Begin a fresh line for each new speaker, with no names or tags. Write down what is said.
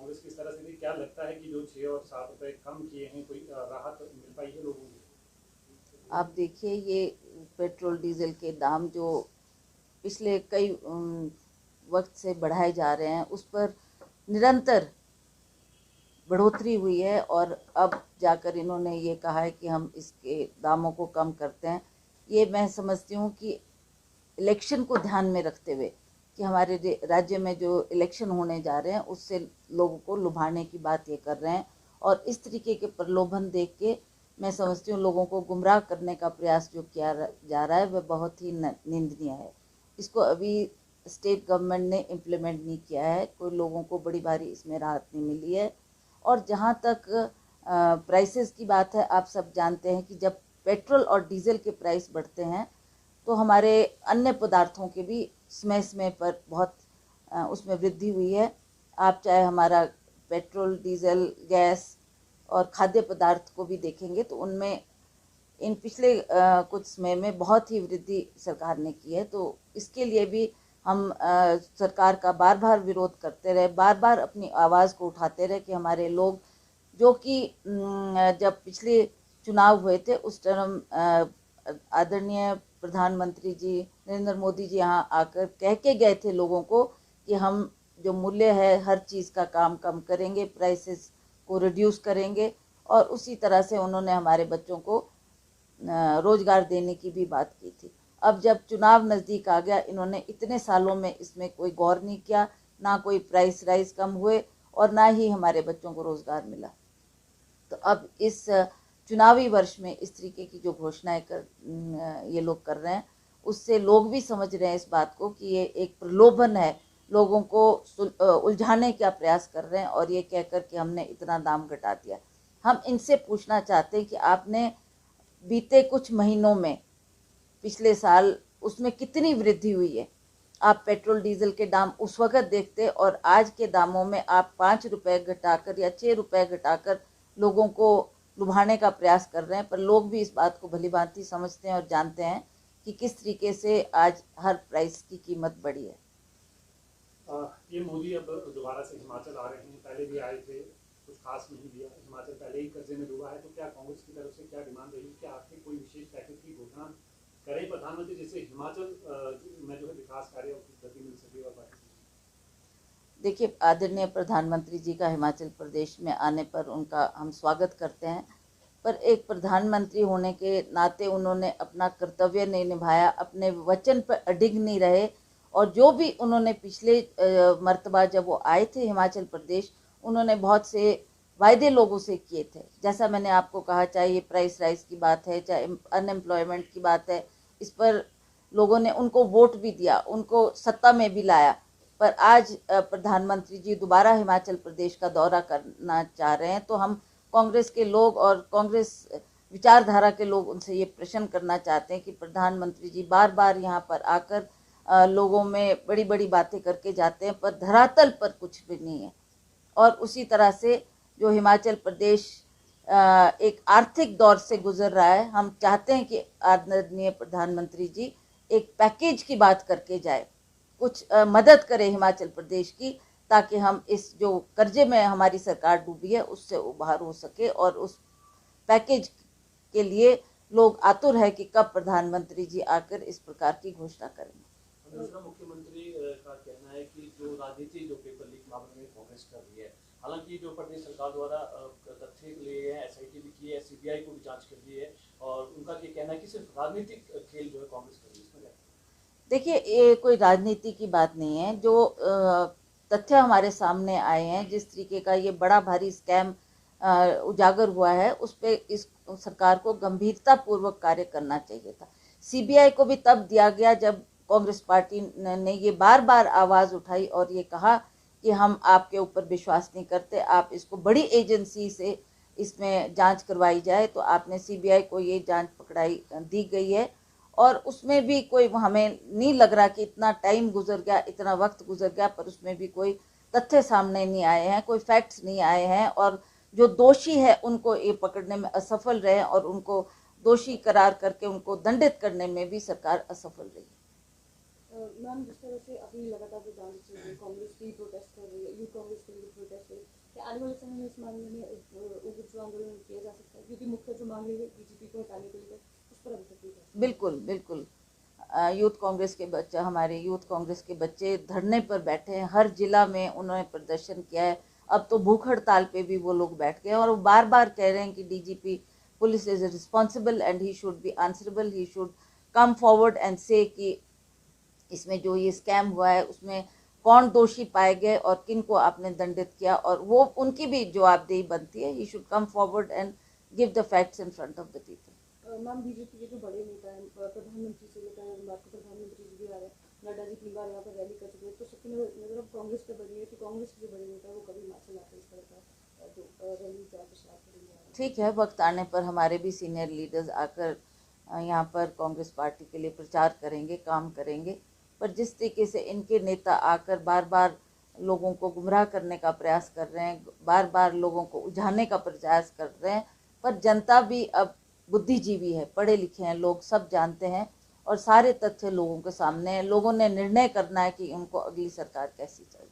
कांग्रेस किस तरह से थी, क्या लगता है कि जो 6 और 7 रुपए कम किए हैं कोई राहत मिल पाई है लोगों को?
आप देखिए, ये पेट्रोल डीजल के दाम जो पिछले कई वक्त से बढ़ाए जा रहे हैं, उस पर निरंतर बढ़ोतरी हुई है और अब जाकर इन्होंने ये कहा है कि हम इसके दामों को कम करते हैं। ये मैं समझती हूँ कि इलेक्शन को ध्यान में रखते हुए कि हमारे राज्य में जो इलेक्शन होने जा रहे हैं उससे लोगों को लुभाने की बात ये कर रहे हैं, और इस तरीके के प्रलोभन देख के मैं समझती हूँ लोगों को गुमराह करने का प्रयास जो किया जा रहा है वह बहुत ही निंदनीय है। इसको अभी स्टेट गवर्नमेंट ने इम्प्लीमेंट नहीं किया है, कोई लोगों को बड़ी भारी इसमें राहत नहीं मिली है। और जहाँ तक प्राइसेस की बात है, आप सब जानते हैं कि जब पेट्रोल और डीजल के प्राइस बढ़ते हैं तो हमारे अन्य पदार्थों के भी समय पर बहुत उसमें वृद्धि हुई है। आप चाहे हमारा पेट्रोल, डीजल, गैस और खाद्य पदार्थ को भी देखेंगे तो उनमें इन पिछले कुछ समय में बहुत ही वृद्धि सरकार ने की है। तो इसके लिए भी हम सरकार का बार बार विरोध करते रहे, बार बार अपनी आवाज़ को उठाते रहे कि हमारे लोग जो कि जब पिछले चुनाव हुए थे उस टाइम आदरणीय प्रधानमंत्री जी नरेंद्र मोदी जी यहाँ आकर कह के गए थे लोगों को कि हम जो मूल्य है हर चीज़ का काम कम करेंगे, प्राइसेस को रिड्यूस करेंगे, और उसी तरह से उन्होंने हमारे बच्चों को रोजगार देने की भी बात की थी। अब जब चुनाव नज़दीक आ गया, इन्होंने इतने सालों में इसमें कोई गौर नहीं किया, ना कोई प्राइस राइज कम हुए और ना ही हमारे बच्चों को रोजगार मिला। तो अब इस चुनावी वर्ष में इस तरीके की जो घोषणाएं ये लोग कर रहे हैं, उससे लोग भी समझ रहे हैं इस बात को कि ये एक प्रलोभन है, लोगों को उलझाने का प्रयास कर रहे हैं, और ये कहकर कि हमने इतना दाम घटा दिया। हम इनसे पूछना चाहते हैं कि आपने बीते कुछ महीनों में पिछले साल उसमें कितनी वृद्धि हुई है। आप पेट्रोल डीजल के दाम उस वक्त देखते और आज के दामों में आप 5 रुपए घटाकर या 6 रुपए घटाकर लोगों को लुभाने का प्रयास कर रहे हैं। पर लोग भी इस बात को भलीभांति समझते हैं और जानते हैं कि किस तरीके से आज हर प्राइस की कीमत बढ़ी है।
ये मोदी अब दोबारा से हिमाचल आ रहे हैं, पहले भी आए थे, कुछ खास नहीं दिया, हिमाचल पहले ही कर्जे में डूबा है, तो क्या कांग्रेस की तरफ से क्या डिमांड रही, क्या आपके कोई विशेष पैकेज की घोषणा करें प्रधानमंत्री, जिससे हिमाचल में जो है विकास कार्यों की गति मिल सके? और बाकी
देखिए, आदरणीय प्रधानमंत्री जी का हिमाचल प्रदेश में आने पर उनका हम स्वागत करते हैं, पर एक प्रधानमंत्री होने के नाते उन्होंने अपना कर्तव्य नहीं निभाया, अपने वचन पर अडिग नहीं रहे, और जो भी उन्होंने पिछले मर्तबा जब वो आए थे हिमाचल प्रदेश, उन्होंने बहुत से वायदे लोगों से किए थे। जैसा मैंने आपको कहा, चाहे ये प्राइस राइज की बात है, चाहे अनएम्प्लॉयमेंट की बात है, इस पर लोगों ने उनको वोट भी दिया, उनको सत्ता में भी लाया। पर आज प्रधानमंत्री जी दोबारा हिमाचल प्रदेश का दौरा करना चाह रहे हैं, तो हम कांग्रेस के लोग और कांग्रेस विचारधारा के लोग उनसे ये प्रश्न करना चाहते हैं कि प्रधानमंत्री जी बार बार यहाँ पर आकर लोगों में बड़ी बड़ी बातें करके जाते हैं, पर धरातल पर कुछ भी नहीं है। और उसी तरह से जो हिमाचल प्रदेश एक आर्थिक दौर से गुजर रहा है, हम चाहते हैं कि आदरणीय प्रधानमंत्री जी एक पैकेज की बात करके जाए, कुछ मदद करे हिमाचल प्रदेश की, ताकि हम इस जो कर्जे में हमारी सरकार डूबी है उससे उबार हो सके, और उस पैकेज के लिए लोग आतुर है कि कब प्रधानमंत्री जी आकर इस प्रकार की घोषणा करेंगे।
दूसरा, मुख्यमंत्री का कहना है कि जो राजनीति जो पेपर लीक मामले में कांग्रेस कर रही है, हालांकि जो प्रदेश सरकार द्वारा तथ्य लिए है, एसआईटी भी की है, सीबीआई को भी जांच कर दी है, और उनका ये कहना है कि सिर्फ राजनीतिक खेल जो है कांग्रेस कर रही है, इसमें क्या?
देखिए, ये कोई राजनीति की बात नहीं है। जो तथ्य हमारे सामने आए हैं, जिस तरीके का ये बड़ा भारी स्कैम उजागर हुआ है, उस पर इस सरकार को गंभीरता पूर्वक कार्य करना चाहिए था। सीबीआई को भी तब दिया गया जब कांग्रेस पार्टी ने ये बार बार आवाज़ उठाई और ये कहा कि हम आपके ऊपर विश्वास नहीं करते, आप इसको बड़ी एजेंसी से इसमें जांच करवाई जाए। तो आपने सीबीआई को ये जांच पकड़ाई दी गई है, और उसमें भी कोई हमें नहीं लग रहा कि इतना टाइम गुजर गया, इतना वक्त गुजर गया, पर उसमें भी कोई तथ्य सामने नहीं आए हैं, कोई फैक्ट्स नहीं आए हैं, और जो दोषी है उनको ये पकड़ने में असफल रहे, और उनको दोषी करार करके उनको दंडित करने में भी सरकार असफल रही।
मैम, जिस तरह से अभी लगातार जो डांस कांग्रेस की प्रोटेस्ट कर रही है, यूथ कांग्रेस की प्रोटेस्ट है, आने वाले समय में इस मामले में उग्र जो आंदोलन किया जा सकता है, क्योंकि मुख्य जो मांग है बीजेपी को हटाने को लेकर उस पर अभी तक नहीं।
बिल्कुल बिल्कुल। यूथ कांग्रेस के बच्चे, हमारे यूथ कांग्रेस के बच्चे धरने पर बैठे हैं, हर जिला में उन्होंने प्रदर्शन किया है। अब तो भूख हड़ताल पे भी वो लोग बैठ गए हैं और वो बार बार कह रहे हैं कि DGP police is responsible and he should be answerable, he should come forward and से कि इसमें जो ये स्कैम हुआ है उसमें कौन दोषी पाए गए और किन को आपने दंडित किया, और वो उनकी भी जवाबदेही बनती है। He should come forward and give the facts in front of the people.
Ma'am, BJP के जो बड़े नेता हैं, प्रधानमंत्री से लेकर बात प्रधानमंत्री जी भी आ रहे हैं, नड्डा जी 3 बार यहाँ पर रैली कर चुके हैं, तो सबकी नजर अब कांग्रेस पे बनी है कि कांग्रेस के जो बड़े नेता है वो कभी हिमाचल आकर इस तरह का जो रैली का प्रचार करेंगे।
ठीक है, वक्त आने पर हमारे भी सीनियर लीडर्स आकर यहाँ पर कांग्रेस पार्टी के लिए प्रचार करेंगे, काम करेंगे। पर जिस तरीके से इनके नेता आकर बार बार लोगों को गुमराह करने का प्रयास कर रहे हैं, बार बार लोगों को उलझाने का प्रयास कर रहे हैं, पर जनता भी अब बुद्धिजीवी है, पढ़े लिखे हैं लोग, सब जानते हैं और सारे तथ्य लोगों के सामने हैं। लोगों ने निर्णय करना है कि उनको अगली सरकार कैसी चाहिए।